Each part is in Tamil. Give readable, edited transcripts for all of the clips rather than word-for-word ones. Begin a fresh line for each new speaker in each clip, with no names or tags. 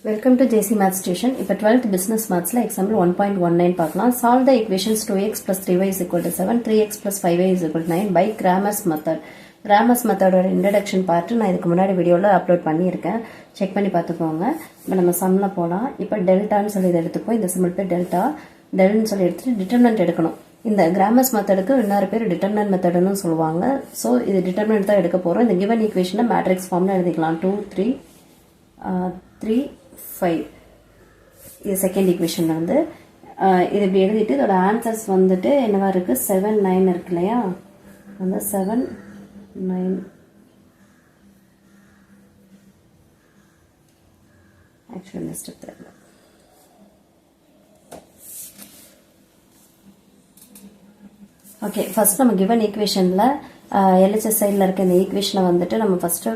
Welcome to JC Maths Tuition. இப்போ 12th Business Mathsல example 1.19 பார்க்கலாம். Solve the equations 2x plus 3y is equal to 7, 3x plus 5y is equal to 9 by Cramer's method. Cramer's method ஓட introduction part நான் இதுக்கு முன்னாடி வீடியோல அப்லோட் பண்ணியிருக்கேன். செக் பண்ணி பார்த்துக்கோங்க. இப்போ நம்ம சம்ல போலாம். இப்போ டெல்டான்னு சொல்லி எடுத்துப்போம். இந்த சிம்பிள் பேர் டெல்டா. டெல்னு சொல்லி எடுத்துட்டு டிட்டர்மினன்ட் எடுக்கணும். இந்த கிராமர்ஸ் மெத்தடுக்கு இன்னொரு பேர் டிட்டர்மினன்ட் மெத்தட்னு சொல்லுவாங்க. ஸோ இது டிட்டர்மினன்ட் தான் எடுக்க போகிறோம். இந்த கிவன் ஈக்குவேஷனை மேட்ரிக்ஸ் ஃபார்ம்ல எழுதிக்கலாம். 2 3 3 5 இது செகண்ட் ஈக்குவேஷன்ல வந்து இது இப்படி எழுதிட்டு இதோட ஆன்சர்ஸ் வந்துட்டு என்னவா இருக்கு 7 9 இருக்கு இல்லையா அந்த 7 9 ஆக்சுவலி மிஸ்டேக் தெரியல. ஓகே ஃபர்ஸ்ட் நம்ம கிவன் ஈக்குவேஷன்ல எல்ஹெச்எஸ் சைடில் இருக்க இந்த ஈக்குவேஷனை வந்துட்டு நம்ம ஃபர்ஸ்ட்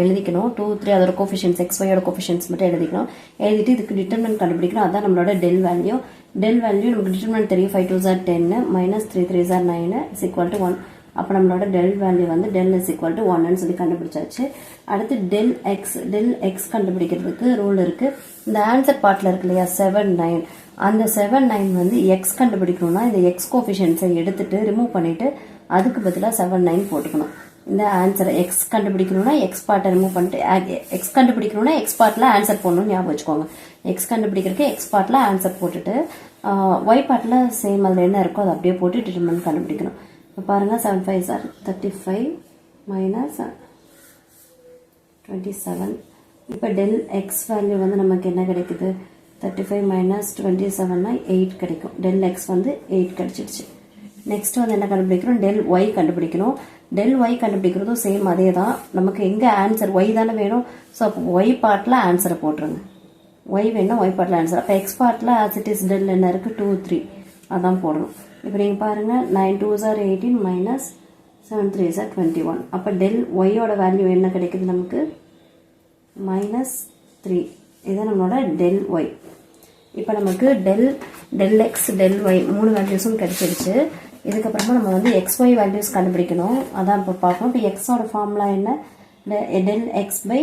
எழுதிக்கணும். 2 3 அதோட கோஃபிஷியன்ஸ் XYயோட கோஃபிஷியன்ஸ் மட்டும் எழுதிக்கணும். எழுதிட்டு இதுக்கு டிட்டர்மினன்ட் கண்டுபிடிக்கணும். அதான் நம்மளோட டெல் வேல்யூ. டெல் வேல்யூ நமக்கு டிட்டர்மினன்ட் தெரியும். 5 2s are 10 minus 3 3s are 9 is equal to 1. அப்போ நம்மளோட டெல் வேல்யூ வந்து டெல் இஸ் ஈக்குவல் டு 1ன்னு சொல்லி கண்டுபிடிச்சாச்சு. அடுத்து டெல் எக்ஸ் கண்டுபிடிக்கிறதுக்கு ரூல் இருக்கு. இந்த ஆன்சர் பார்ட்ல இருக்கு இல்லையா 7 9 அந்த 7 9 வந்து எக்ஸ் கண்டுபிடிக்கணும்னா இந்த எக்ஸ் கோஃபிஷியன்ஸை எடுத்துட்டு ரிமூவ் பண்ணிட்டு அதுக்கு பதிலாக 7 9 போட்டுக்கணும். இந்த ஆன்சரை எக்ஸ் கண்டுபிடிக்கணும்னா எக்ஸ் பார்ட்டை ரிமூவ் பண்ணிட்டு எக்ஸ் கண்டுபிடிக்கணும்னா எக்ஸ் பார்ட்ல ஆன்சர் போடணும்னு ஞாபகம் வச்சுக்கோங்க. எக்ஸ் கண்டுபிடிக்கிறதுக்கு எக்ஸ் பார்ட்ல ஆன்சர் போட்டுட்டு ஒய் பார்ட்ல சேம் அதில் என்ன இருக்கோ அதை அப்படியே போட்டு டிட்டர்மினன்ட் கண்டுபிடிக்கணும். இப்போ பாருங்க 7 5s are 35 minus 27. இப்போ டெல் எக்ஸ் வேல்யூ வந்து நமக்கு என்ன கிடைக்குது 35 minus 27 8 கிடைக்கும். டெல் எக்ஸ் வந்து 8 கிடைச்சிடுச்சு. நெக்ஸ்ட் வந்து என்ன கண்டுபிடிக்கிறோம் டெல் ஒய் கண்டுபிடிக்கணும். டெல் ஒய் கண்டுபிடிக்கிறதும் சேம் அதே தான். நமக்கு எங்கே ஆன்சர் ஒய் தானே வேணும். ஸோ அப்போ ஒய் பார்ட்டில் ஆன்சரை போட்டுருங்க. ஒய் வேணும் ஒய் பார்ட்டில் ஆன்சர். அப்போ எக்ஸ் பார்ட்டில் ஆஸ் இட் இஸ் டெல் என்ன இருக்குது 2 3 அதான் போடணும். இப்போ நீங்கள் பாருங்கள் 9 2s are 18 minus 7 3s are 21. அப்போ டெல் ஒய்யோட வேல்யூ என்ன கிடைக்குது நமக்கு -3. இதுதான் நம்மளோட டெல் ஒய். இப்போ நமக்கு டெல் எக்ஸ் டெல் ஒய் 3 வேல்யூஸும் கிடைச்சிருச்சு. இதுக்கப்புறமா நம்ம வந்து எக்ஸ் ஒய் வேல்யூஸ் கண்டுபிடிக்கணும். அதான் இப்போ பார்க்கணும். இப்போ எக்ஸோட ஃபார்முலா என்ன டெல் எக்ஸ் பை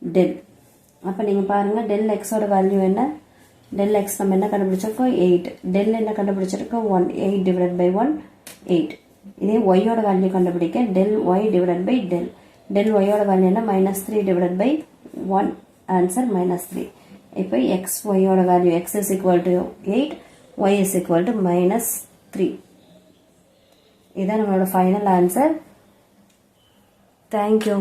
டெல். அப்போ நீங்கள் பாருங்கள் டெல் எக்ஸோட வேல்யூ என்ன டெல் எக்ஸ் நம்ம என்ன கண்டுபிடிச்சிருக்கோம் 8. டெல் என்ன கண்டுபிடிச்சிருக்கோம் 1 8 டிவைடட் பை 1 8. இதே ஒய்யோட வேல்யூ கண்டுபிடிக்க del Y divided by del. Del ஒய்யோட வேல்யூ என்ன -3 டிவைடட் பை 1 ஆன்சர் -3. இப்போ எக்ஸ் ஒய்யோட value X is equal to 8 Y is equal to -3. இதான் நம்மளோட ஃபைனல் ஆன்சர். தேங்க்யூ.